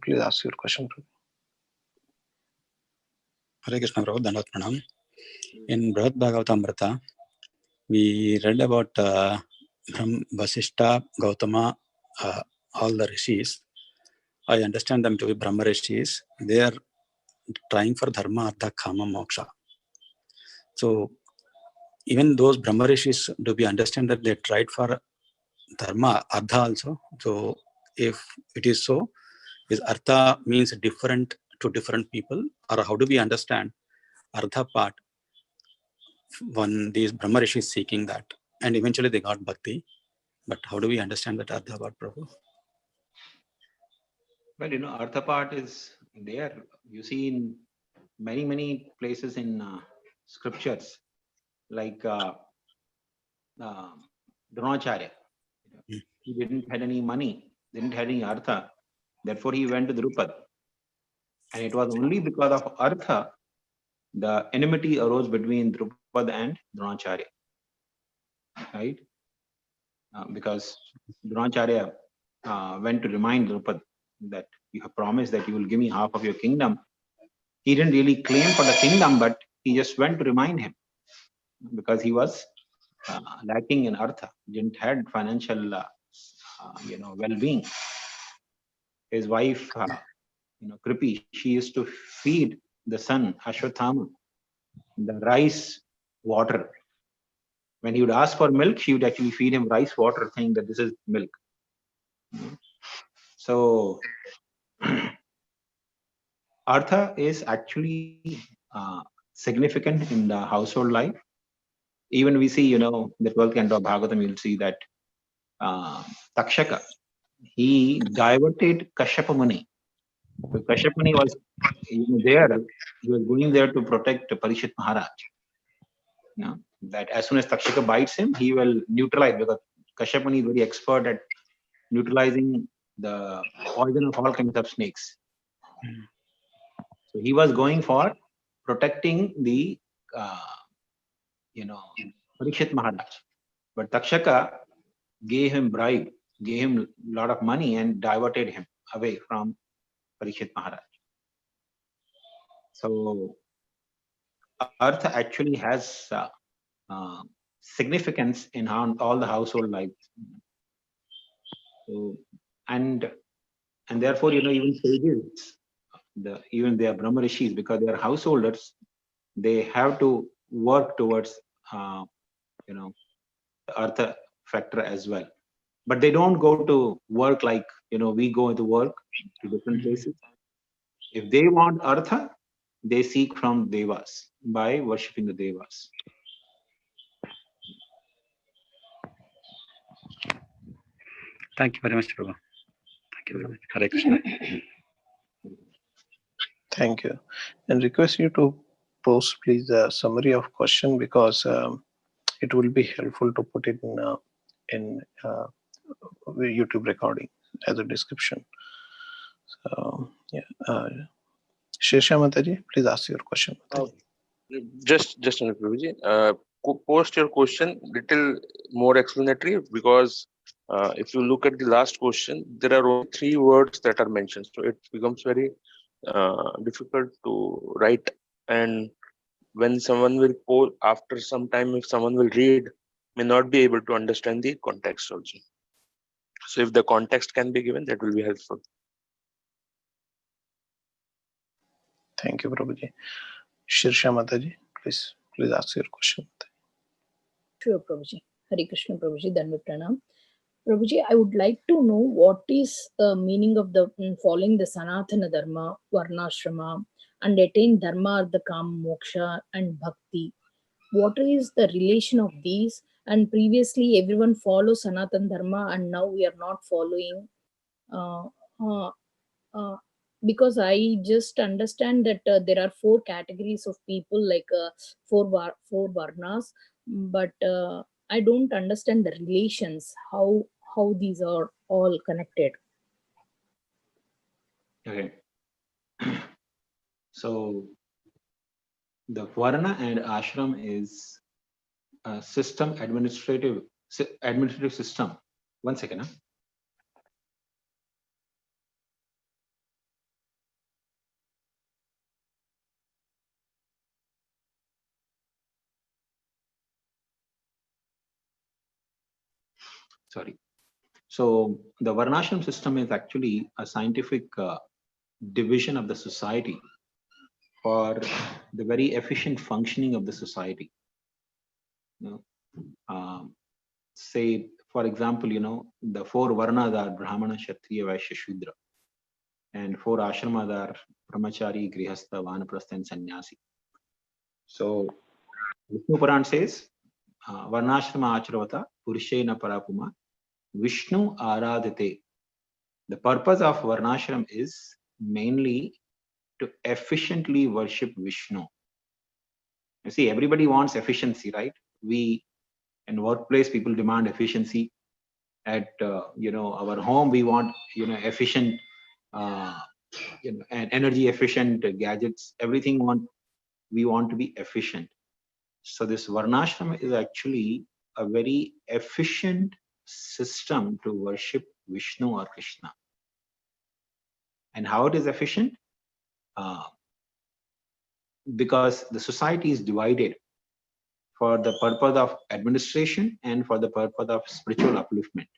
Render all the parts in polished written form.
Please ask your question. Hare Krishna Prabhu, Dandavat Pranam. In Brihad Bhagavatamrita, we read about Vasishta, Gautama, all the rishis. I understand them to be Brahma rishis. They are trying for dharma, artha, kama, moksha. So even those Brahma rishis, do we understand that they tried for dharma, artha also? So if it is so, is artha means different to different people, or how do we understand artha part when these Brahma rishis seeking that, and eventually they got bhakti? But how do we understand that artha part, Prabhu? Well, artha part is there. You see in many places in scriptures, like Dronacharya. He didn't have any money, didn't have any artha. Therefore, he went to Drupad. And it was only because of artha the enmity arose between Drupad and Dronacharya. Right? Because Dronacharya went to remind Drupad that you have promised that you will give me half of your kingdom. He didn't really claim for the kingdom, but he just went to remind him because he was lacking in artha, didn't had financial well-being. His wife, Kripi, she used to feed the son Ashwathama the rice water. When he would ask for milk, she would actually feed him rice water, saying that this is milk. So artha is actually significant in the household life. Even we see, the 12th canto of Bhagavatam, you'll see that Takshaka, he diverted Kashyapa Muni. So Kashyapa Muni was there, he was going there to protect Parishit Maharaj. That as soon as Takshaka bites him, he will neutralize, because Kashyapa Muni is very expert at neutralizing the poison of all kinds of snakes. So he was going for protecting the, Parishit Maharaj. But Takshaka gave him bribe, gave him a lot of money and diverted him away from Parishit Maharaj. So artha actually has significance in all the household life. So, and therefore, even sages, even they are Brahma Rishis, because they are householders, they have to work towards, the artha factor as well. But they don't go to work like, we go into work to different places. If they want artha, they seek from devas by worshipping the devas. Thank you very much, Prabhu. Thank you very much. Hare Krishna. Thank you. And request you to post, please, a summary of question, because it will be helpful to put it in YouTube recording as a description. So, yeah. Shirsha Mataji, please ask your question. Just on Prabhuji, post your question little more explanatory, because if you look at the last question, there are only 3 words that are mentioned, so it becomes very difficult to write. And when someone will post after some time, if someone will read, may not be able to understand the context also. So if the context can be given, that will be helpful. Thank you, Prabhuji. Shirsha Mataji, please ask your question. Sure, Prabhuji. Hare Krishna, Prabhuji, Dandavat Pranam. Prabhuji, I would like to know what is the meaning of the following the Sanatana Dharma, Varnashrama, and attain Dharma, Artha, Kama, Moksha, and Bhakti. What is the relation of these? And previously, everyone follows Sanatana Dharma, and now we are not following. Because I just understand that there are 4 categories of people, like 4 Varnas, but I don't understand the relations, how these are all connected. Okay. So the Varna and Ashram is a system, administrative system. One second. Sorry. So the Varnashram system is actually a scientific division of the society for the very efficient functioning of the society. You know, say, for example, the 4 Varnas are Brahmana, Kshatriya, Vaishya, Shudra, and 4 ashramas are Brahmachari, Grihastha, Vanaprastha, and Sannyasi. So Vishnu Puran says, Varnashrama Acharavata, Purushena Parapuma, Vishnu Aradhate. The purpose of Varnashram is mainly to efficiently worship Vishnu. You see, everybody wants efficiency, right? In workplace, people demand efficiency. At our home, we want efficient, and energy efficient gadgets. Everything we want to be efficient. So this Varnashram is actually a very efficient system to worship Vishnu or Krishna. And how it is efficient? Because the society is divided for the purpose of administration and for the purpose of spiritual upliftment.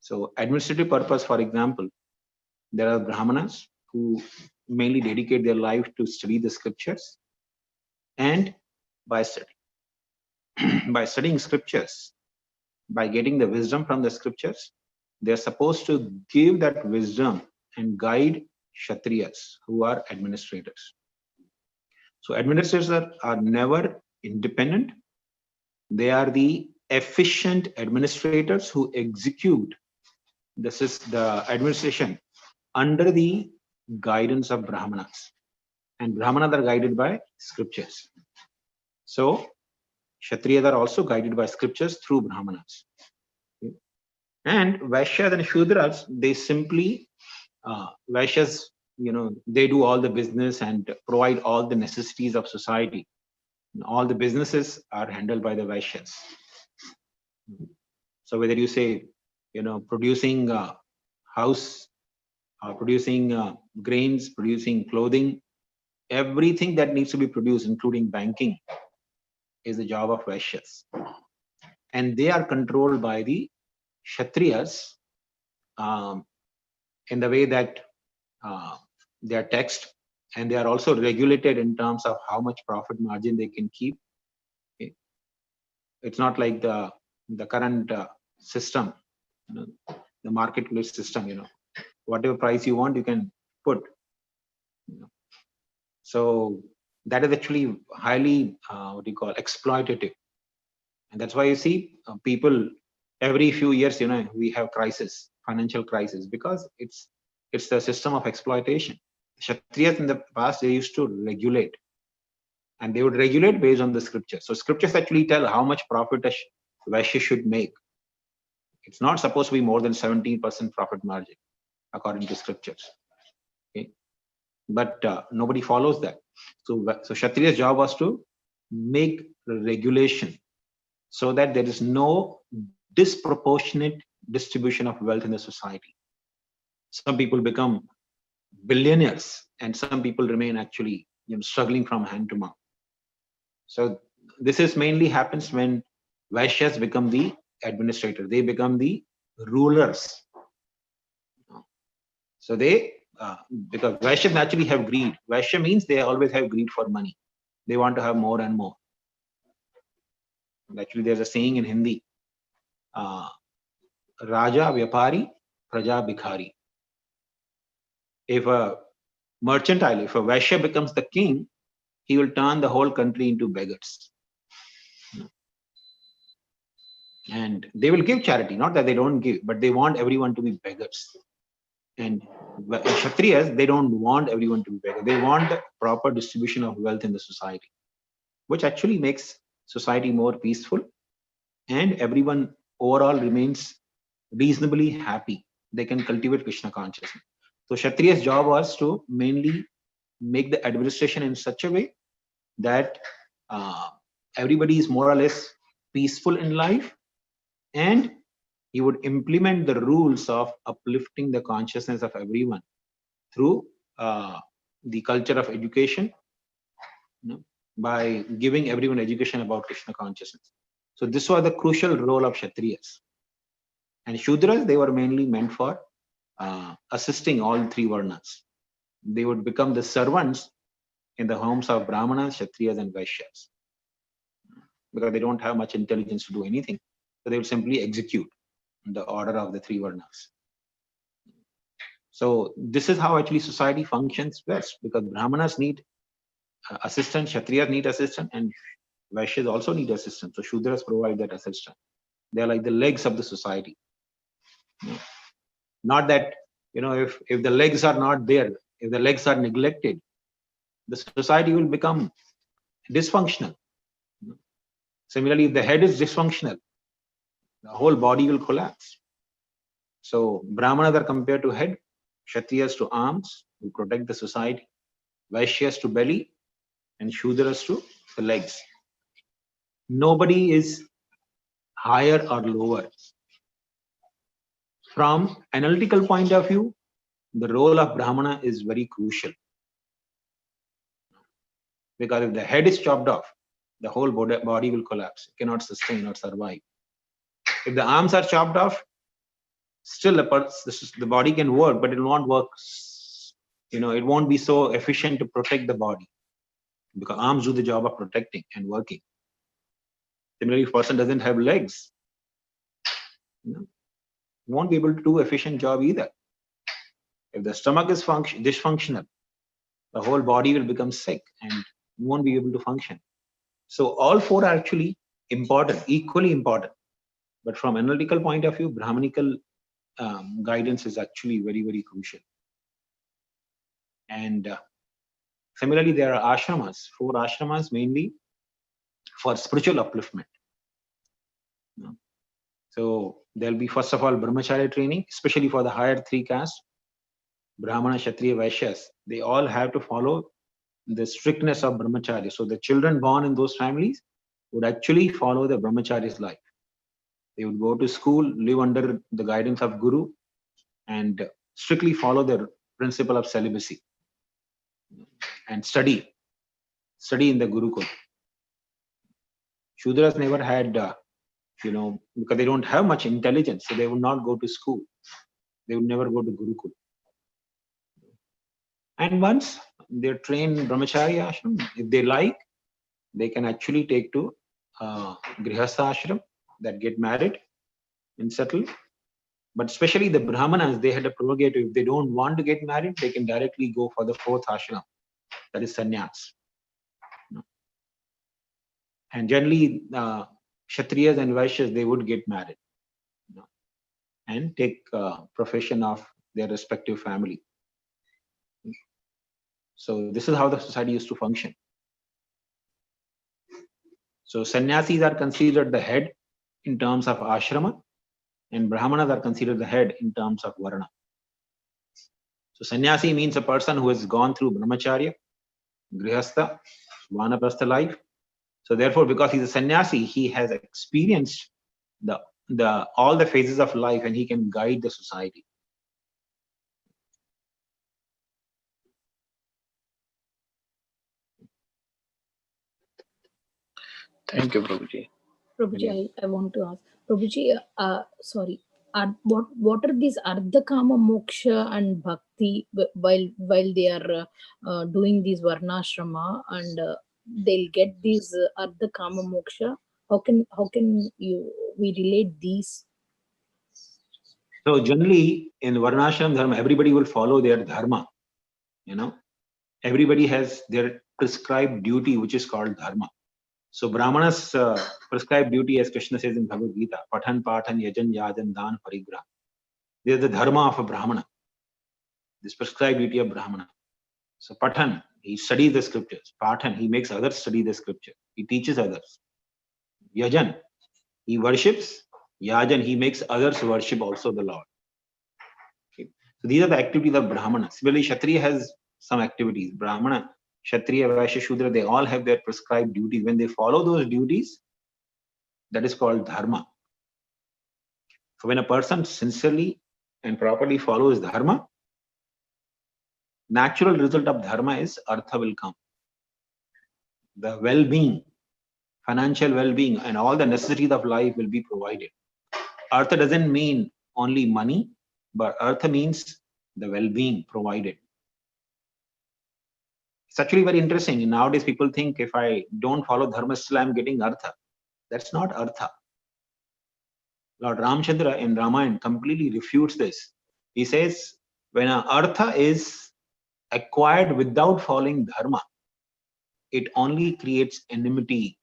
So administrative purpose, for example, there are Brahmanas who mainly dedicate their life to study the scriptures, and by studying scriptures, by getting the wisdom from the scriptures, they're supposed to give that wisdom and guide Kshatriyas who are administrators. So administrators are never independent. They are the efficient administrators who execute the administration under the guidance of Brahmanas. And Brahmanas are guided by scriptures. So Kshatriyas are also guided by scriptures through Brahmanas. And Vaishyas and Shudras, they simply, Vaishyas, they do all the business and provide all the necessities of society. And all the businesses are handled by the Vaishyas. So whether you say, producing house, producing grains, producing clothing, everything that needs to be produced, including banking, is the job of Vaishyas. And they are controlled by the Kshatriyas in the way that they are taxed, and they are also regulated in terms of how much profit margin they can keep. Okay. It's not like the current system, the marketplace system. Whatever price you want, you can put. So that is actually highly exploitative, and that's why you see people every few years, we have crisis, financial crisis, because it's the system of exploitation. Kshatriyas in the past, they used to regulate, and they would regulate based on the scriptures. So scriptures actually tell how much profit a Vaishya should make. It's not supposed to be more than 17% profit margin according to scriptures. Okay, but nobody follows that. So Kshatriya's job was to make regulation so that there is no disproportionate distribution of wealth in the society. Some people become billionaires, and some people remain actually struggling from hand to mouth. So this is mainly happens when Vaishyas become the administrator. They become the rulers. So they, because Vaishyas naturally have greed. Vaishya means they always have greed for money. They want to have more and more. Actually, there's a saying in Hindi, Raja Vyapari, Praja Bhikhari. If a mercantile, if a Vaishya becomes the king, he will turn the whole country into beggars. And they will give charity, not that they don't give, but they want everyone to be beggars. And Kshatriyas, they don't want everyone to be beggars. They want the proper distribution of wealth in the society, which actually makes society more peaceful, and everyone overall remains reasonably happy. They can cultivate Krishna consciousness. So Kshatriya's job was to mainly make the administration in such a way that everybody is more or less peaceful in life, and he would implement the rules of uplifting the consciousness of everyone through the culture of education, by giving everyone education about Krishna consciousness. So this was the crucial role of Kshatriyas. And Shudras, they were mainly meant for assisting all three Varnas. They would become the servants in the homes of Brahmanas, Kshatriyas, and Vaishyas, because they don't have much intelligence to do anything. So they would simply execute the order of the three Varnas. So this is how actually society functions best, because Brahmanas need assistance, Kshatriyas need assistance, and Vaishyas also need assistance. So Shudras provide that assistance. They are like the legs of the society. Not that, if the legs are not there, if the legs are neglected, the society will become dysfunctional. Similarly, if the head is dysfunctional, the whole body will collapse. So Brahmanas are compared to head, Kshatriyas to arms, who protect the society, Vaishyas to belly, and Shudras to the legs. Nobody is higher or lower. From analytical point of view, the role of Brahmana is very crucial. Because if the head is chopped off, the whole body will collapse. It cannot sustain or survive. If the arms are chopped off, still the body can work, but it will not work. It won't be so efficient to protect the body, because arms do the job of protecting and working. Similarly, if a person doesn't have legs, won't be able to do efficient job either. If the stomach is dysfunctional, the whole body will become sick and you won't be able to function. So all four are actually important, equally important. But from analytical point of view, Brahmanical guidance is actually very, very crucial. And similarly, there are ashramas, 4 ashramas mainly for spiritual upliftment. So there'll be, first of all, brahmacharya training, especially for the higher 3 castes, Brahmana, Kshatriya, Vaishyas. They all have to follow the strictness of brahmacharya. So the children born in those families would actually follow the brahmacharya's life. They would go to school, live under the guidance of Guru, and strictly follow the principle of celibacy and study in the Gurukul. Shudras never had, because they don't have much intelligence, so they would not go to school. They would never go to Gurukul. And once they're trained in brahmacharya ashram, if they like, they can actually take to grihastha ashram, that get married and settle. But especially the Brahmanas, they had a prerogative. If they don't want to get married, they can directly go for the 4th ashram, that is sannyas. And generally, Kshatriyas and Vaishyas, they would get married and take profession of their respective family. So this is how the society used to function. So sannyasis are considered the head in terms of ashrama, and Brahmanas are considered the head in terms of varna. So sannyasi means a person who has gone through brahmacharya, grihastha, vanaprastha life. So therefore, because he's a sannyasi, he has experienced all the phases of life, and he can guide the society. Thank you, Prabhuji. Prabhuji, I want to ask, Prabhuji, sorry, what are these Ardha Kama Moksha and Bhakti while they are doing these Varnashrama, and they'll get these Ardha Kama Moksha? How can we relate these? So generally in Varnashram Dharma, everybody will follow their dharma. Everybody has their prescribed duty, which is called dharma. So Brahmanas prescribed duty, as Krishna says in Bhagavad Gita, Pathan, Pathan, Yajan, Yajan, Dan, Parigraha. They are the dharma of a Brahmana. This prescribed duty of Brahmana. So Pathan, he studies the scriptures. Pathan, he makes others study the scripture. He teaches others. Yajan, he worships. Yajan, he makes others worship also the Lord. Okay. So these are the activities of Brahmana. Similarly, Kshatriya has some activities. Brahmana, Kshatriya, Vaishya, Shudra, they all have their prescribed duties. When they follow those duties, that is called dharma. So when a person sincerely and properly follows dharma, natural result of dharma is artha will come. The well-being, financial well-being, and all the necessities of life will be provided. Artha doesn't mean only money, but artha means the well-being provided. It's actually very interesting. Nowadays, people think if I don't follow dharma, still I'm getting artha. That's not artha. Lord Ramchandra in Ramayana completely refutes this. He says, when an artha is acquired without following dharma, it only creates enmity.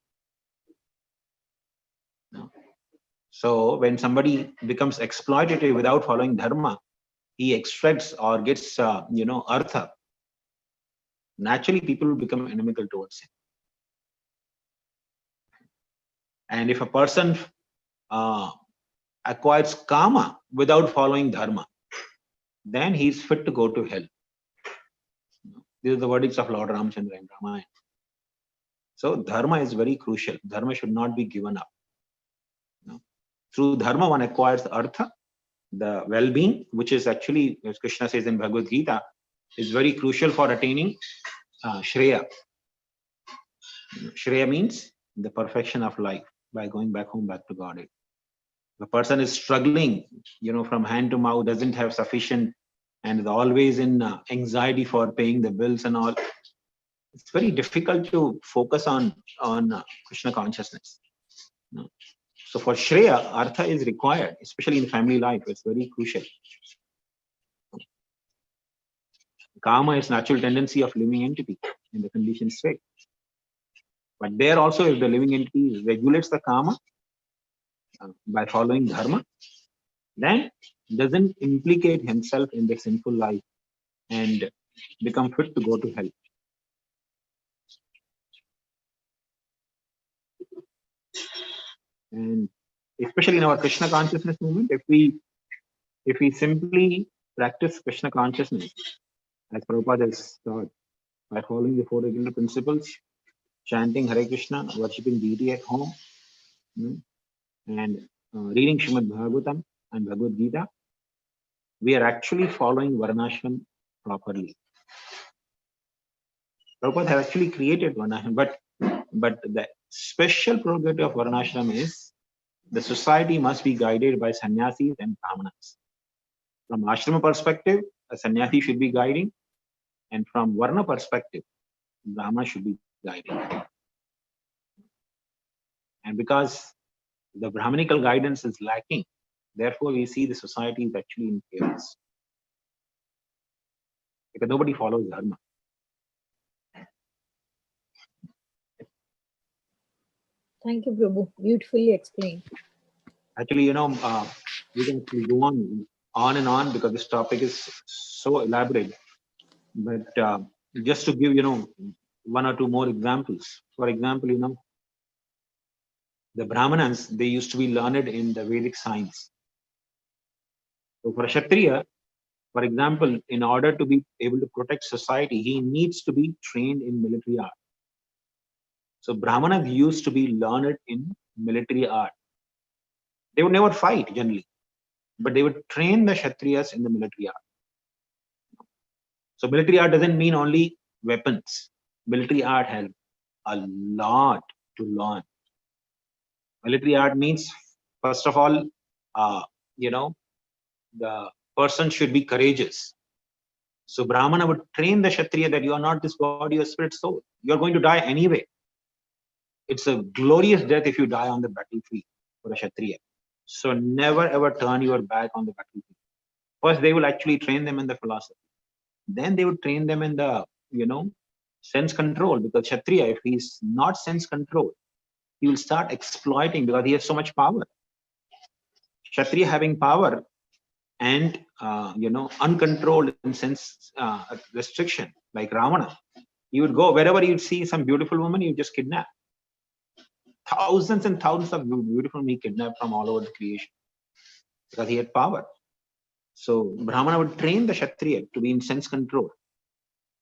No? So when somebody becomes exploitative without following dharma, he extracts or gets, artha. Naturally, people will become inimical towards him. And if a person acquires kama without following dharma, then he is fit to go to hell. These are the verdicts of Lord Ramchandra in Ramayana. So dharma is very crucial. Dharma should not be given up. No? Through dharma, one acquires artha, the well-being, which is actually, as Krishna says in Bhagavad Gita, is very crucial for attaining Shreya. Shreya means the perfection of life by going back home, back to God. The person is struggling, from hand to mouth, doesn't have sufficient, and is always in anxiety for paying the bills and all. It's very difficult to focus on Krishna consciousness. No? So for Shreya, artha is required, especially in family life. It's very crucial. Kama is natural tendency of living entity in the conditioned state. But there also, if the living entity regulates the kama by following dharma, then doesn't implicate himself in the sinful life and become fit to go to hell. And especially in our Krishna consciousness movement, if we simply practice Krishna consciousness, as Prabhupada has taught, by following the 4 regular principles, chanting Hare Krishna, worshipping deity at home, and reading Srimad Bhagavatam and Bhagavad Gita, we are actually following Varnashram properly. Prabhupada has actually created Varnashram, but the special prerogative of Varnashram is the society must be guided by sannyasis and brahmanas. From ashrama perspective, a sannyasi should be guiding, and from varna perspective, brahmana should be guiding. And because the brahmanical guidance is lacking, therefore we see the society is actually in chaos. Because nobody follows dharma. Thank you, Prabhu. Beautifully explained. Actually, we can go on and on because this topic is so elaborate. But just to give, 1 or 2 more examples. For example, the Brahmanas, they used to be learned in the Vedic science. So for a Kshatriya, for example, in order to be able to protect society, he needs to be trained in military art. So Brahmanas used to be learned in military art. They would never fight generally, but they would train the Kshatriyas in the military art. So military art doesn't mean only weapons. Military art has a lot to learn. Military art means, first of all, the person should be courageous. So Brahmana would train the Kshatriya that you are not this body or spirit soul. You are going to die anyway. It's a glorious death if you die on the battlefield for a Kshatriya. So never ever turn your back on the battlefield. First, they will actually train them in the philosophy. Then they would train them in the, sense control, because Kshatriya, if he's not sense control, he will start exploiting because he has so much power. Kshatriya having power and, uncontrolled in sense restriction, like Ravana, he would go wherever you'd see some beautiful woman, you just kidnap. Thousands and thousands of beautiful women he kidnapped from all over the creation because he had power. So Brahmana would train the Kshatriya to be in sense control.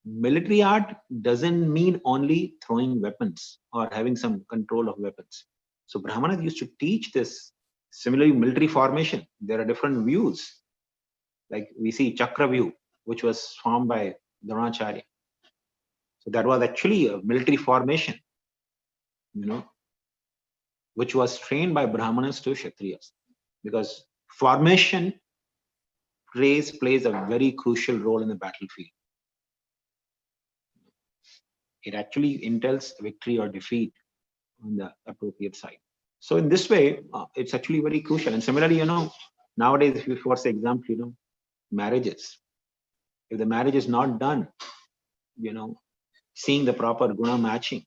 Military art doesn't mean only throwing weapons or having some control of weapons. So Brahmanas used to teach this. Similarly, military formation, there are different views. Like we see Chakra view, which was formed by Dronacharya. So that was actually a military formation, which was trained by Brahmanas to Kshatriyas. Because formation race plays a very crucial role in the battlefield. It actually entails victory or defeat on the appropriate side. So in this way, it's actually very crucial. And similarly, nowadays, if you, for example, marriages, if the marriage is not done, seeing the proper guna matching,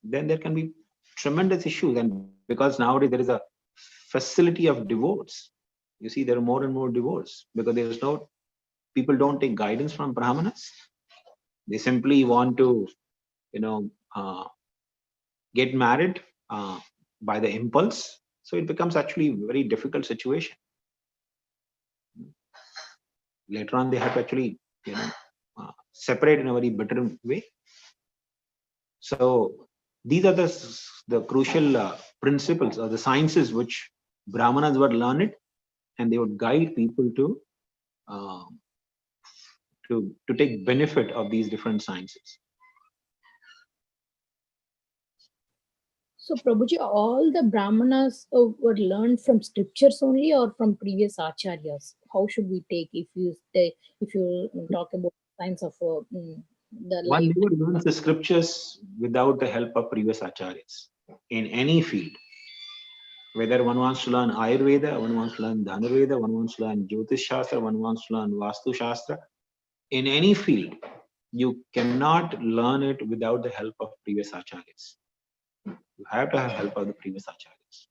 then there can be tremendous issues. And because nowadays there is a facility of divorce, you see there are more and more divorce because there's no, people don't take guidance from brahmanas. They simply want to, get married by the impulse. So it becomes actually a very difficult situation. Later on, they have to actually, separate in a very bitter way. So these are the crucial principles or the sciences which brahmanas were learned, and they would guide people to take benefit of these different sciences. So Prabhuji, all the brahmanas were learned from scriptures only or from previous acharyas? How should we take if you talk about science of the One life? never learns the scriptures without the help of previous acharyas in any field. Whether one wants to learn Ayurveda, one wants to learn Dhanurveda, one wants to learn Jyotish Shastra, one wants to learn Vastu Shastra. In any field, you cannot learn it without the help of previous acharyas. You have to have help of the previous acharyas.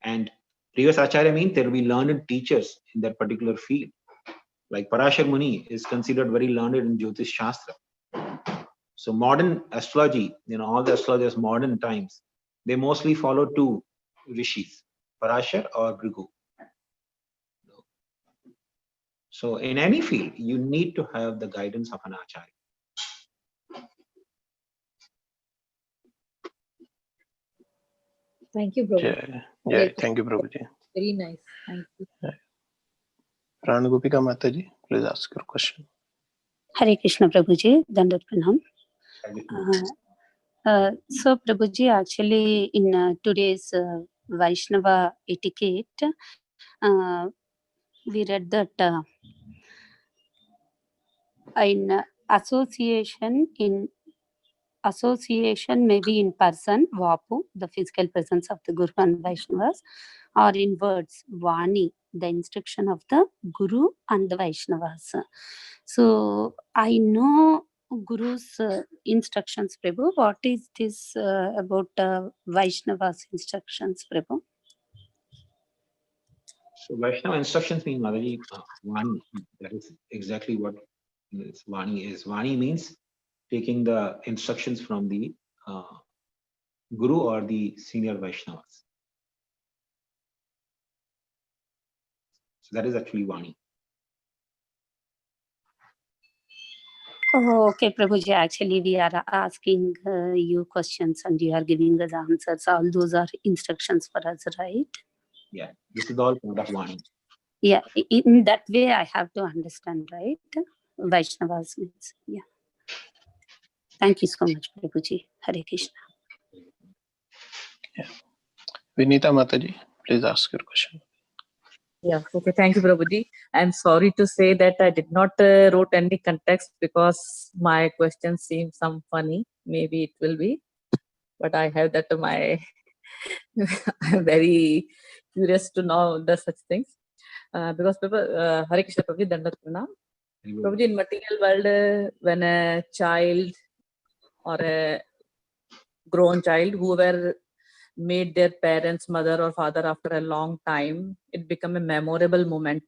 And previous acharya means there will be learned teachers in that particular field. Like Parashar Muni is considered very learned in Jyotish Shastra. So modern astrology, all the astrologers modern times, they mostly follow two rishis, Parashar or Bhrigu. So in any field, you need to have the guidance of an acharya. Thank you, Prabhuji. Yeah, thank you, Prabhuji. Very nice. Thank you. Prana Gopika Mataji, please ask your question. Hare Krishna Prabhuji, Dandat Pranam. So Prabhuji, actually in today's Vaishnava etiquette, we read that in association maybe in person, Vapu, the physical presence of the Guru and Vaishnavas, or in words, Vani, the instruction of the Guru and the Vaishnavas. So I know Guru's instructions, Prabhu. What is this about Vaishnava's instructions, Prabhu? So Vaishnava instructions mean Mataji, Vani. That is exactly what Vani is. Vani means taking the instructions from the Guru or the senior Vaishnavas. So that is actually Vani. Oh, okay, Prabhuji. Actually, we are asking you questions and you are giving us answers. All those are instructions for us, right? Yeah, this is all part of Vani. Yeah, in that way, I have to understand, right? Vaishnavas means, yeah. Thank you so much, Prabhuji. Hare Krishna. Yeah. Vinita Mataji, please ask your question. Yeah, okay, thank you, Prabhuji. I'm sorry to say that I did not wrote any context because my question seems some funny. Maybe it will be, but I have that I'm very curious to know the such things. Because Hare Krishna Prabhuji, Dandat Pranam. Prabhuji, in material world, when a child or a grown child, whoever made their parents, mother or father after a long time, it become a memorable moment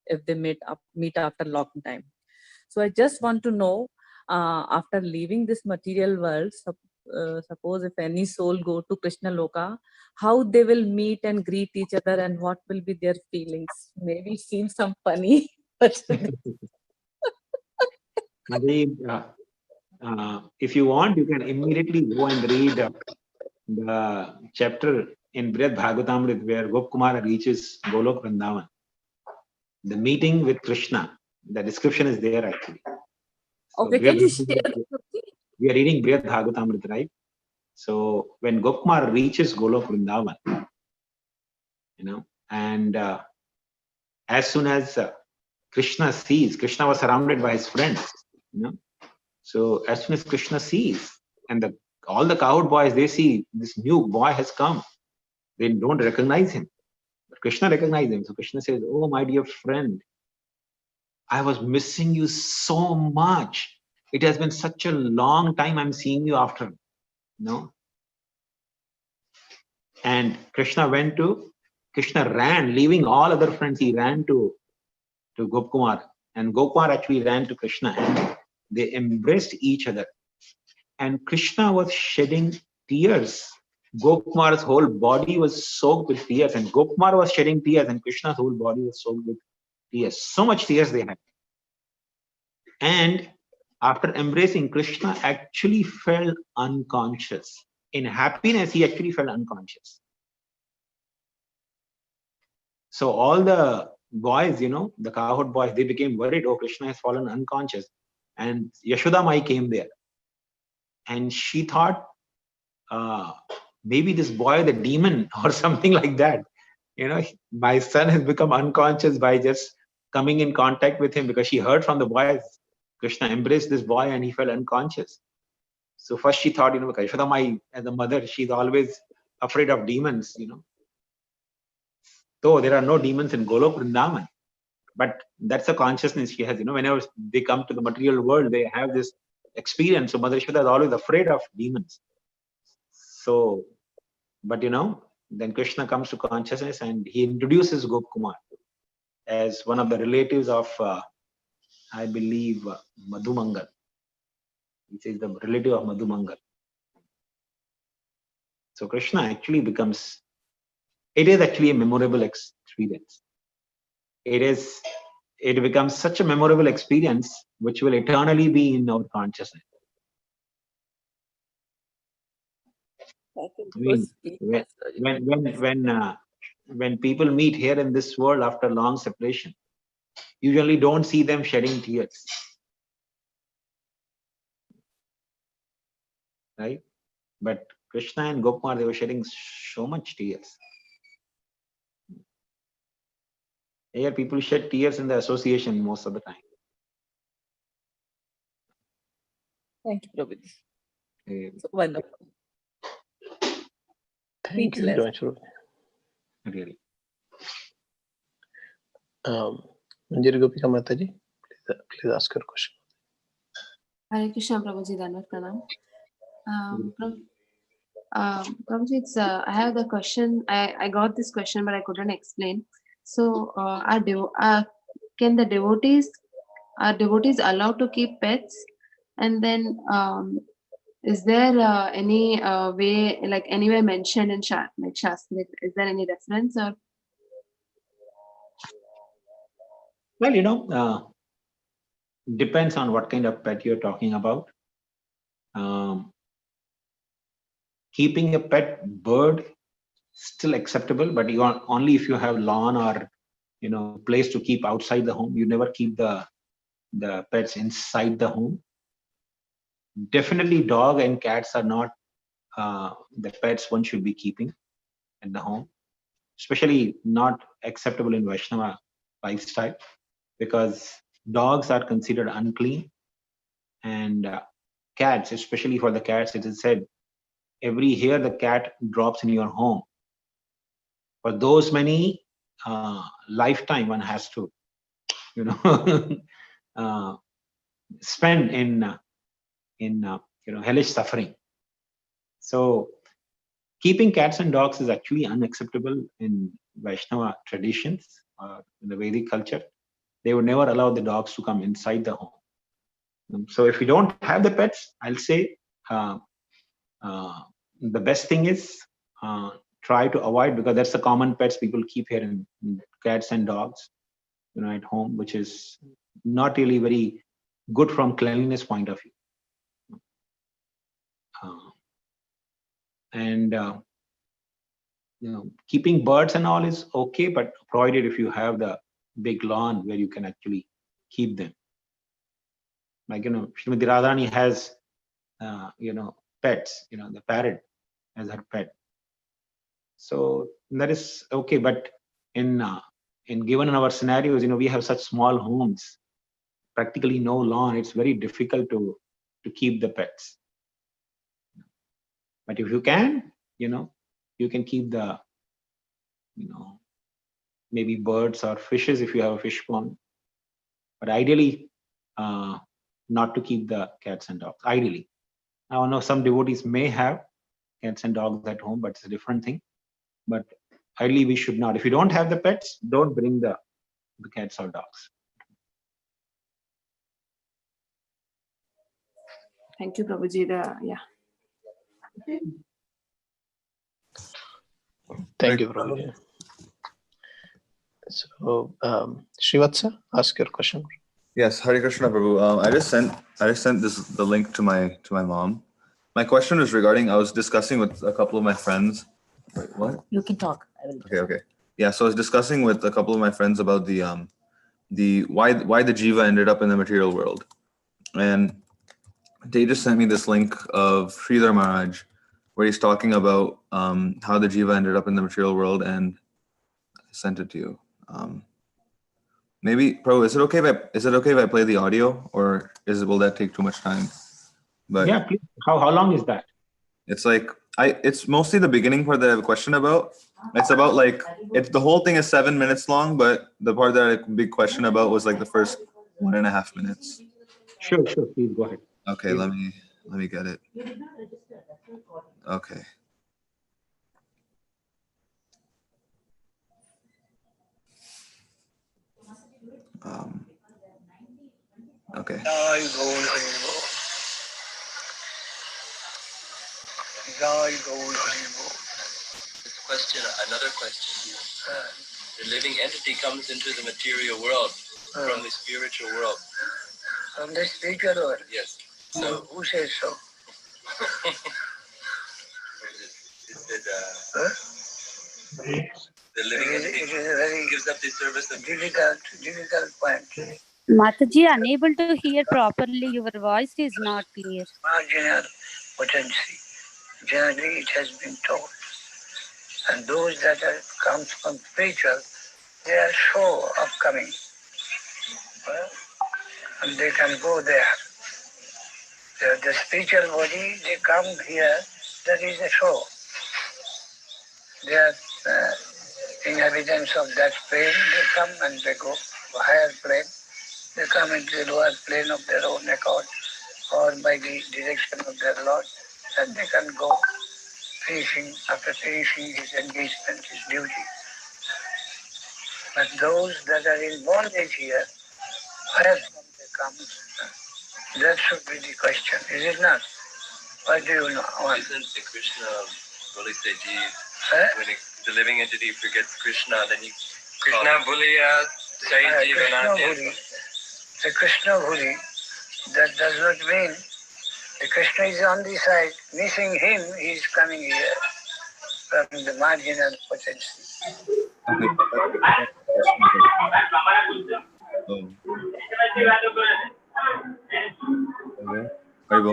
if they meet after a long time. So I just want to know, after leaving this material world, suppose if any soul go to Krishna Loka, how they will meet and greet each other and what will be their feelings? Maybe it seems some funny, but if you want, you can immediately go and read the chapter in Brihad Bhagavatamrita where Gopkumara reaches Golok Vrindavan. The meeting with Krishna, the description is there actually. So okay, can you share? We are reading Brihad Bhagavatamrita, right? So when Gopkumara reaches Golok Vrindavan, and as soon as Krishna sees, Krishna was surrounded by his friends, you know. So as soon as Krishna sees, and all the cowherd boys, they see this new boy has come, they don't recognize him. But Krishna recognized him. So Krishna says, "Oh, my dear friend, I was missing you so much. It has been such a long time I'm seeing you after." No. And Krishna ran, leaving all other friends. He ran to Gopkumar, and Gopkumar actually ran to Krishna, and they embraced each other. And Krishna was shedding tears. Gopkumar's whole body was soaked with tears, and Gopkumar was shedding tears, and Krishna's whole body was soaked with tears. So much tears they had. And after embracing, Krishna actually felt unconscious. In happiness, he actually felt unconscious. So all the boys, you know, the cowherd boys, they became worried. Oh, Krishna has fallen unconscious. And Yashoda Mai came there. And she thought, maybe this boy, the demon or something like that. You know, my son has become unconscious by just coming in contact with him, because she heard from the boys, Krishna embraced this boy and he fell unconscious. So first she thought, you know, Yashoda Mai as a mother, she's always afraid of demons, you know. Though there are no demons in Golok Vrindavan, but that's a consciousness she has. You know, whenever they come to the material world, they have this experience. So Mother Yashoda is always afraid of demons. So, but you know, then Krishna comes to consciousness and he introduces Gopkumar as one of the relatives of, I believe, Madhumangal. He says the relative of Madhumangal. So Krishna actually becomes, it is actually a memorable experience. It becomes such a memorable experience which will eternally be in our consciousness. I mean, when people meet here in this world after long separation, usually don't see them shedding tears, right? But Krishna and Gopkumar, they were shedding so much tears. Here people shed tears in the association most of the time. Thank you, Prabhuji. Eh, So wonderful. Thank you, Speechless. Joshua. Really. Manjari Gopika Mataji, please ask your question. Hare Krishna, Prabhuji, Dandavat Pranam. Prabhuji, it's, I have the question. I got this question, but I couldn't explain. So, are devotees allowed to keep pets? And then, is there any way, like anywhere mentioned in Shastra? Is there any reference or? Well, you know, depends on what kind of pet you're talking about. Keeping a pet bird still acceptable, but you are only if you have lawn or, you know, place to keep outside the home. You never keep the pets inside the home. Definitely dog and cats are not the pets one should be keeping in the home, especially not acceptable in Vaishnava lifestyle, because dogs are considered unclean, and cats, especially for the cats, it is said every hair the cat drops in your home, for those many lifetime one has to, you know, spend in you know, hellish suffering. So keeping cats and dogs is actually unacceptable in Vaishnava traditions or in the Vedic culture. They would never allow the dogs to come inside the home. So if you don't have the pets, I'll say the best thing is try to avoid, because that's the common pets people keep here in cats and dogs, you know, at home, which is not really very good from cleanliness point of view. And you know, keeping birds and all is okay, but provided if you have the big lawn where you can actually keep them. Like, you know, Srimati Radharani has you know, pets, you know, the parrot as her pet. So that is okay, but in given in our scenarios, we have such small homes, practically no lawn. It's very difficult to keep the pets. But if you can, you can keep the, maybe birds or fishes if you have a fish pond. But ideally, not to keep the cats and dogs. Ideally, now I know some devotees may have cats and dogs at home, but it's a different thing. But ideally, we should not. If you don't have the pets, don't bring the cats or dogs. Thank you, Prabhuji. Thank you, Prabhuji. So, Srivatsa, ask your question. Yes, Hare Krishna, Prabhu. I just sent the link to my mom. My question was regarding, I was discussing with a couple of my friends. Wait, what? You can talk. I will. Okay. Yeah, so I was discussing with a couple of my friends about the why the jiva ended up in the material world, and they just sent me this link of Sridhar Maharaj, where he's talking about how the jiva ended up in the material world, and I sent it to you. Maybe, Prabhu, is it okay if I play the audio, or will that take too much time? But yeah, please. How long is that? It's like it's mostly the beginning part that I have a question about. It's about the whole thing is 7 minutes long, but the part that I have a big question about was like the first 1.5 minutes. Sure, please go ahead. Okay, let me get it. Okay. Okay. Another question. The living entity comes into the material world from the spiritual world. From the spiritual world? Yes. So who says so? The living entity gives up the service of difficult point. Mataji, unable to hear properly. Your voice is not clear. Marginal potency. Generally, it has been told. And those that come from spiritual, they are sure of coming. Well, and they can go there. The spiritual body, they come here, that is a show. They are inhabitants of that plane, they come and they go to a higher plane. They come into the lower plane of their own accord or by the direction of their Lord, and they can go after finishing his engagement, his duty. But those that are in bondage here, where from they come? That should be the question, is it not? What do you know? Isn't the Krishna Bolite Jeev, when the living entity forgets Krishna, then he... Krishna Buliya Sai Jeevanatya. The Krishna Bhuli, that does not mean the Krishna is on the side. Missing him, he is coming here from the marginal potency. Prabhu,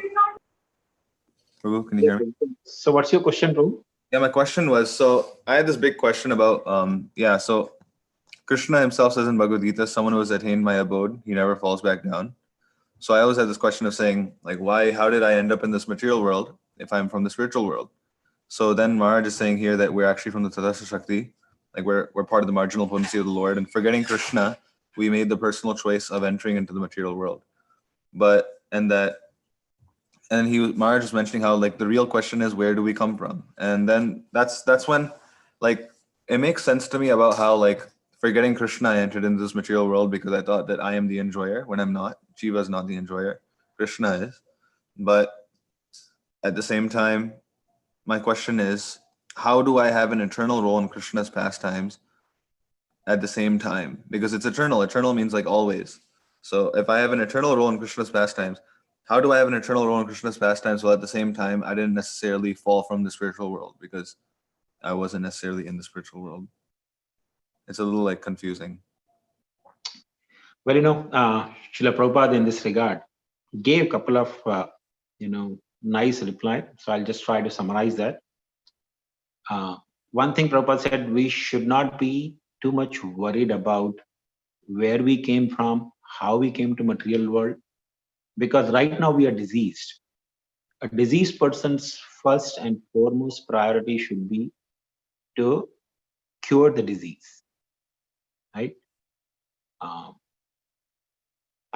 can you hear me? So what's your question, Prabhu? Yeah, my question was, so I had this big question about, so Krishna himself says in Bhagavad Gita, someone who has attained my abode, he never falls back down. So I always had this question of saying, like, how did I end up in this material world if I'm from the spiritual world? So then Maharaj is saying here that we're actually from the Tadasya Shakti, like we're part of the marginal potency of the Lord, and forgetting Krishna, we made the personal choice of entering into the material world. Maharaj was mentioning how like the real question is, where do we come from? And then that's when like it makes sense to me about how like forgetting Krishna, I entered into this material world because I thought that I am the enjoyer when I'm not. Jiva is not the enjoyer, Krishna is. But at the same time, my question is, how do I have an eternal role in Krishna's pastimes at the same time? Because it's eternal. Eternal means like always. So if I have an eternal role in Krishna's pastimes, how do I have an eternal role in Krishna's pastimes while at the same time I didn't necessarily fall from the spiritual world because I wasn't necessarily in the spiritual world? It's a little like confusing. Well, Srila Prabhupada in this regard gave a couple of, nice reply. So I'll just try to summarize that. One thing Prabhupada said, we should not be too much worried about where we came from, how we came to material world, because right now we are diseased. A diseased person's first and foremost priority should be to cure the disease, right?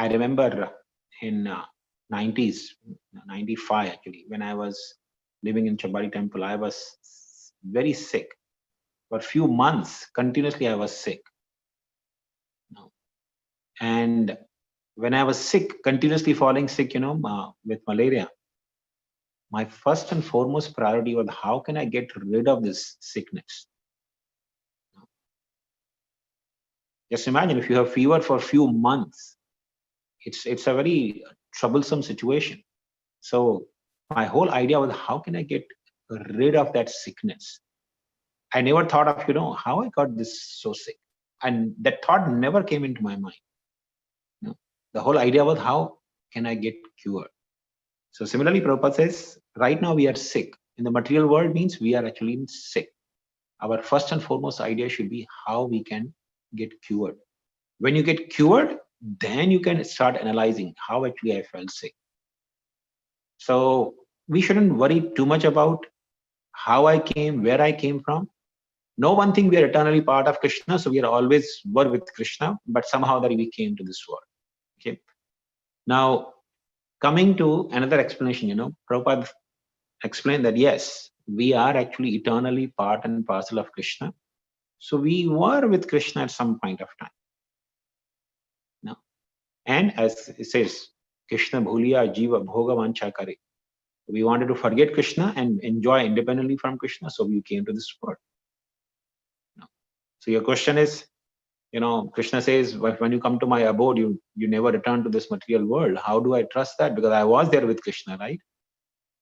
I remember in 90s, 95 actually, when I was living in Chabari temple, I was very sick. For a few months, continuously I was sick. And when I was sick, continuously falling sick, with malaria, my first and foremost priority was how can I get rid of this sickness? Just imagine if you have fever for a few months, it's a very troublesome situation. So my whole idea was how can I get rid of that sickness? I never thought of, how I got this so sick. And that thought never came into my mind. The whole idea was how can I get cured? So similarly, Prabhupada says, right now we are sick. In the material world means we are actually sick. Our first and foremost idea should be how we can get cured. When you get cured, then you can start analyzing how actually I felt sick. So we shouldn't worry too much about how I came, where I came from. Know one thing, we are eternally part of Krishna, so we are always were with Krishna, but somehow that we came to this world. Okay. Now, coming to another explanation, Prabhupada explained that yes, we are actually eternally part and parcel of Krishna. So we were with Krishna at some point of time. Now, and as it says, Krishna bhuliya jiva bhoga vancha kare. We wanted to forget Krishna and enjoy independently from Krishna, so we came to this world. So your question is, Krishna says, when you come to my abode, you never return to this material world. How do I trust that? Because I was there with Krishna, right?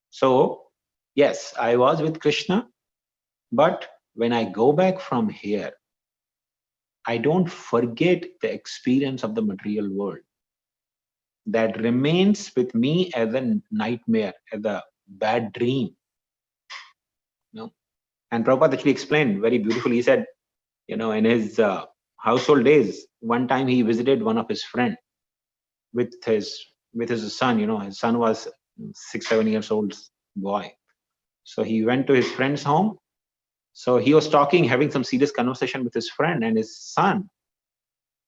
So, yes, I was with Krishna, but when I go back from here, I don't forget the experience of the material world. That remains with me as a nightmare, as a bad dream. And Prabhupada actually explained very beautifully. He said, in his household days, one time he visited one of his friends with his son. His son was 6-7 years old boy. So he went to his friend's home. So he was having some serious conversation with his friend, and his son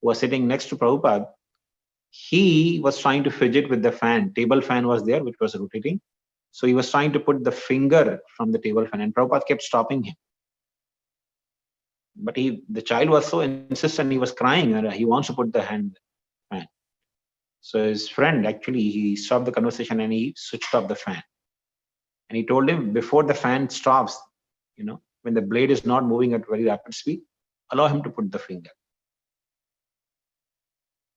was sitting next to Prabhupada. He was trying to fidget with the fan. Table fan was there, which was rotating. So he was trying to put the finger from the table fan, and Prabhupada kept stopping him. But the child was so insistent, he was crying, and he wants to put the fan. So his friend, actually, he stopped the conversation and he switched off the fan. And he told him, before the fan stops, when the blade is not moving at very rapid speed, allow him to put the finger.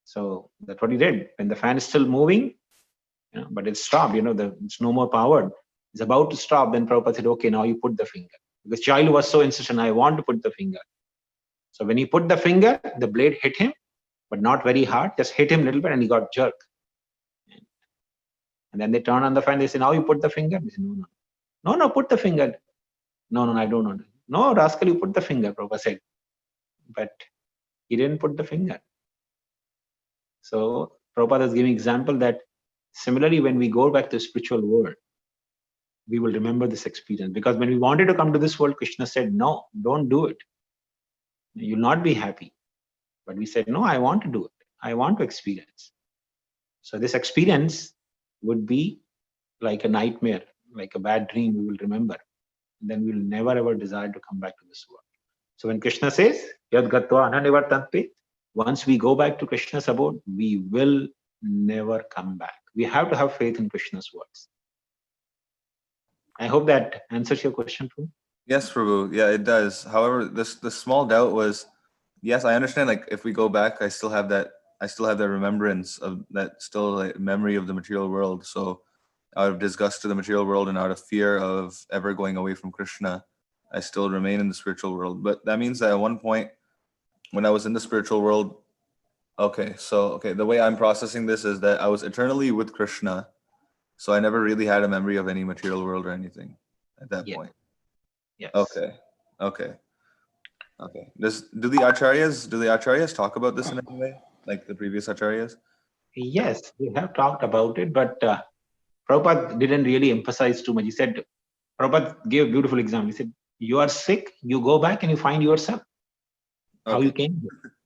So that's what he did. When the fan is still moving, but it stopped, it's no more powered. It's about to stop. Then Prabhupada said, okay, now you put the finger. Because child was so insistent, I want to put the finger. So when he put the finger, the blade hit him, but not very hard, just hit him a little bit and he got jerked. And then they turn on the fan, they say, now you put the finger? They say, no, put the finger. No, I don't know. No, rascal, you put the finger, Prabhupada said. But he didn't put the finger. So Prabhupada is giving example that similarly, when we go back to the spiritual world, we will remember this experience. Because when we wanted to come to this world, Krishna said, no, don't do it. You'll not be happy. But we said, no, I want to do it. I want to experience. So this experience would be like a nightmare, like a bad dream we will remember. And then we will never ever desire to come back to this world. So when Krishna says, Yad gatva ananivartante, once we go back to Krishna's abode, we will never come back. We have to have faith in Krishna's words. I hope that answers your question, Prabhu. Yes, Prabhu. Yeah, it does. However, the small doubt was, yes, I understand. Like if we go back, I still have that remembrance of that, still like memory of the material world. So out of disgust to the material world and out of fear of ever going away from Krishna, I still remain in the spiritual world. But that means that at one point when I was in the spiritual world, the way I'm processing this is that I was eternally with Krishna. So I never really had a memory of any material world or anything at that point. Yes. Okay. Okay. Do the acharyas talk about this in any way, like the previous acharyas? Yes, we have talked about it, but Prabhupada didn't really emphasize too much. He said, Prabhupada gave a beautiful example. He said, you are sick, you go back and you find yourself. How Okay. you came here.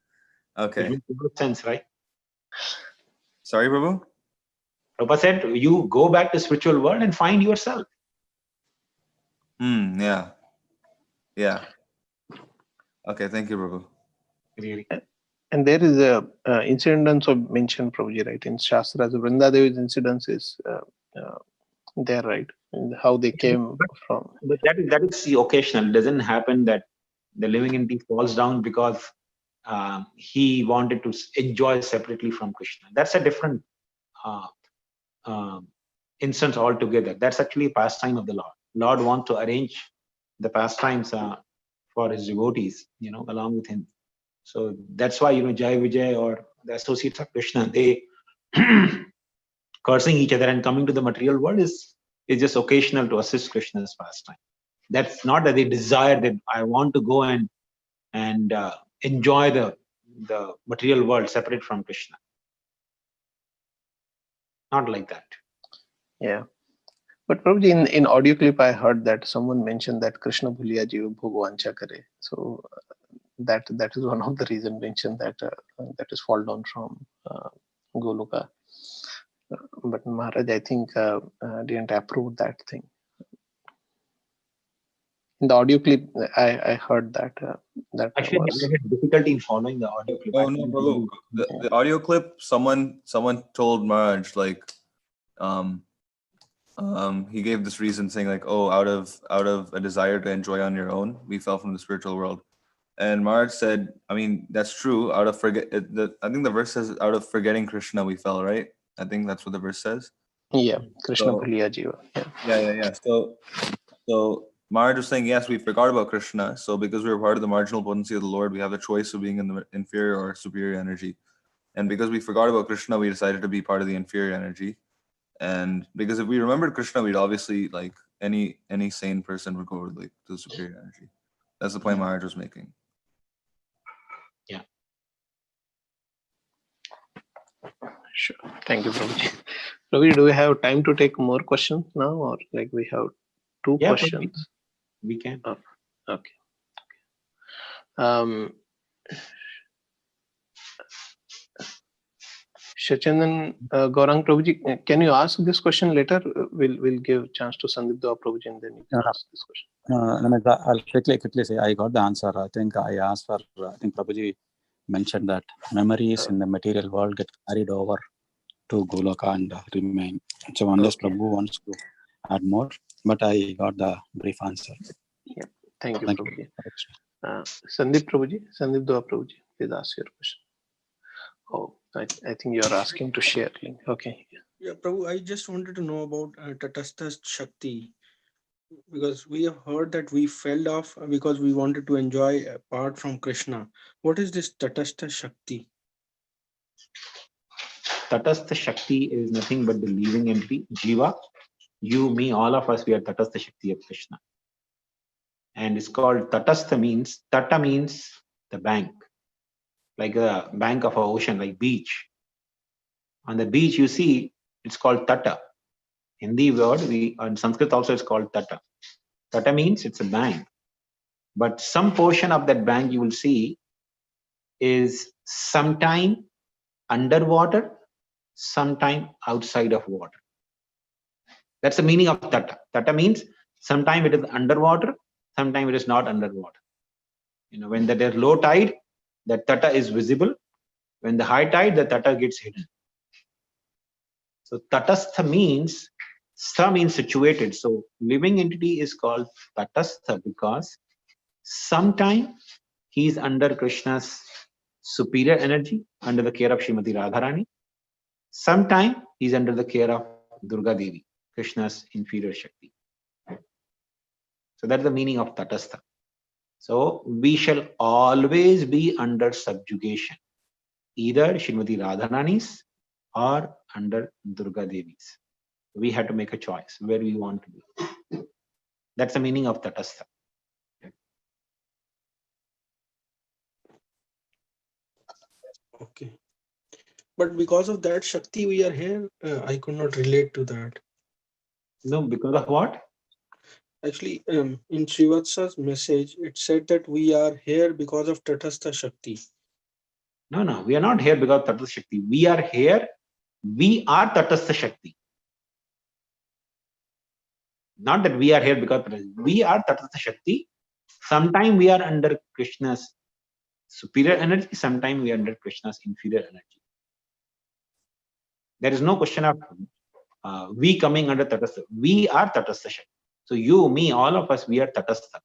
Okay. It makes good sense, right? Sorry, Prabhu? Prabhupada said, you go back to spiritual world and find yourself. Yeah. Yeah. Okay, thank you, Prabhu. Really. And there is a incident also mentioned, Prabhuji, right, in Shastras. Vrinda Devi's incidents is there, right? And how they came from. But that is the occasional. It doesn't happen that the living entity falls down because he wanted to enjoy separately from Krishna. That's a different instance altogether. That's actually a pastime of the Lord. Lord wants to arrange the pastimes for his devotees, along with him. So that's why, Jai Vijay or the associates of Krishna, they cursing each other and coming to the material world is just occasional to assist Krishna's pastime. That's not that they desire that I want to go and enjoy the material world separate from Krishna. Not like that. Yeah. But probably in audio clip, I heard that someone mentioned that Krishna bhuliya jiva bhagwancha kare. So that is one of the reason mentioned that that is fall down from Goloka. But Maharaj, I think, didn't approve that thing. In the audio clip, I heard that that Actually, was. I had difficulty in following the audio clip. Oh no, Prabhu. The audio clip, someone told Maharaj like, he gave this reason saying like, oh, out of a desire to enjoy on your own, we fell from the spiritual world. And Maharaj said, I mean, that's true. I think the verse says, out of forgetting Krishna, we fell, right? I think that's what the verse says. Yeah, Krishna bhuliya jiva. Yeah. So Maharaj was saying, yes, we forgot about Krishna. So because we were part of the marginal potency of the Lord, we have the choice of being in the inferior or superior energy. And because we forgot about Krishna, we decided to be part of the inferior energy. And because if we remembered Krishna, we'd obviously, like any sane person, would go to the superior energy. That's the point Maharaj was making. Yeah. Sure. Thank you, Prabhuji. Prabhuji, do we have time to take more questions now, or like we have two questions? We can. Oh, okay. Shachandan Gaurang Prabhuji, can you ask this question later? We'll give chance to Sandip Dua Prabhuji and then you can ask this question. I'll quickly say I got the answer. I think I asked for, I think Prabhuji mentioned that memories in the material world get carried over to Goloka and remain. So unless Prabhu wants to add more, but I got the brief answer. Yeah, thank you, Prabhuji. Sandip Prabhuji, Sandip Dua Prabhuji, please ask your question. Oh, I think you're asking to share link. Okay. Yeah, Prabhu, I just wanted to know about Tatastha Shakti, because we have heard that we fell off because we wanted to enjoy apart from Krishna. What is this Tatastha Shakti? Tatastha Shakti is nothing but the living entity, Jiva. You, me, all of us, we are Tatastha Shakti of Krishna. And it's called Tatastha means, Tata means the bank, like a bank of an ocean, like beach. On the beach, you see, it's called Tata. Hindi word, in Sanskrit also it's called Tata. Tata means it's a bank. But some portion of that bank you will see is sometime underwater, sometime outside of water. That's the meaning of Tata. Tata means sometime it is underwater, sometime it is not underwater. When there's low tide, the Tata is visible. When the high tide, the Tata gets hidden. So Tatastha means, Stha means situated. So living entity is called Tatastha because sometime he is under Krishna's superior energy, under the care of Srimati Radharani. Sometime he is under the care of Durga Devi, Krishna's inferior Shakti. So that's the meaning of Tatastha. So we shall always be under subjugation, either Srimati Radharani's or under Durga Devi's. We have to make a choice where we want to be. That's the meaning of Tatastha. Okay. But because of that Shakti we are here, I could not relate to that. No, because of what? Actually, in Srivatsa's message, it said that we are here because of Tatastha Shakti. No, no, we are not here because of Tatastha Shakti. We are here. We are Tatastha Shakti. Not that we are here because we are Tatastha Shakti. Sometimes we are under Krishna's superior energy. Sometimes we are under Krishna's inferior energy. There is no question of we coming under Tatastha. We are Tatastha Shakti. So you, me, all of us, we are Tatastha.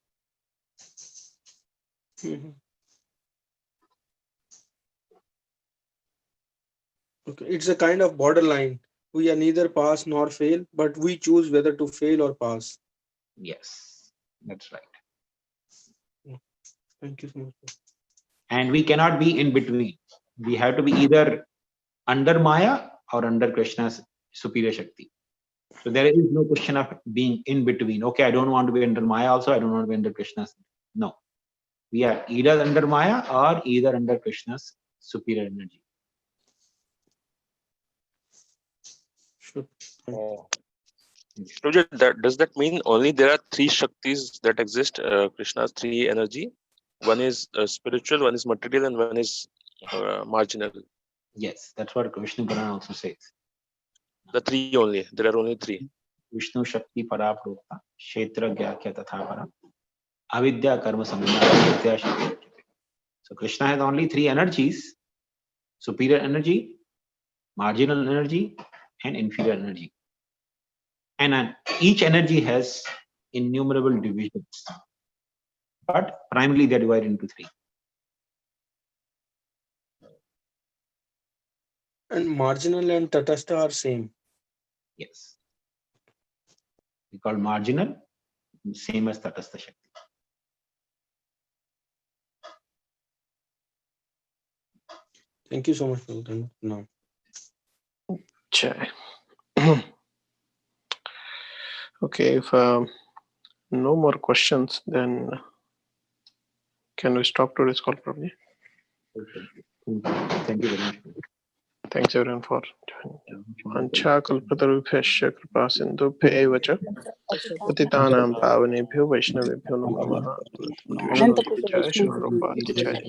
Okay, it's a kind of borderline. We are neither pass nor fail, but we choose whether to fail or pass. Yes, that's right. Thank you so much. And we cannot be in between. We have to be either under Maya or under Krishna's superior Shakti. So there is no question of being in between. Okay, I don't want to be under Maya also, I don't want to be under Krishna's. No. We are either under Maya or either under Krishna's superior energy. Sure. Does that mean only there are three Shaktis that exist, Krishna's three energy? One is spiritual, one is material, and one is marginal. Yes, that's what Vishnu Purana also says. The three only. There are only three. Vishnu Shakti Paraprokta, Kshetra Gyakya Tatha Para, Avidya Karma Samhita Shakti. So Krishna has only three energies: superior energy, marginal energy, and inferior energy. And each energy has innumerable divisions. But primarily they are divided into three. And marginal and Tatastha are same. Yes. We call marginal, same as Tatastha Shakti. Thank you so much for that. No. Jai. Okay, if no more questions, then can we stop today's call, Prabhuji? Thank you very much. Thanks everyone for joining. Vancha kalpatarubhyasya kripa sindhubhya eva cha patitanam pavanebhyo vaishnavebhyo namo namaha. Jai Shri Prabhupada Ki Jai.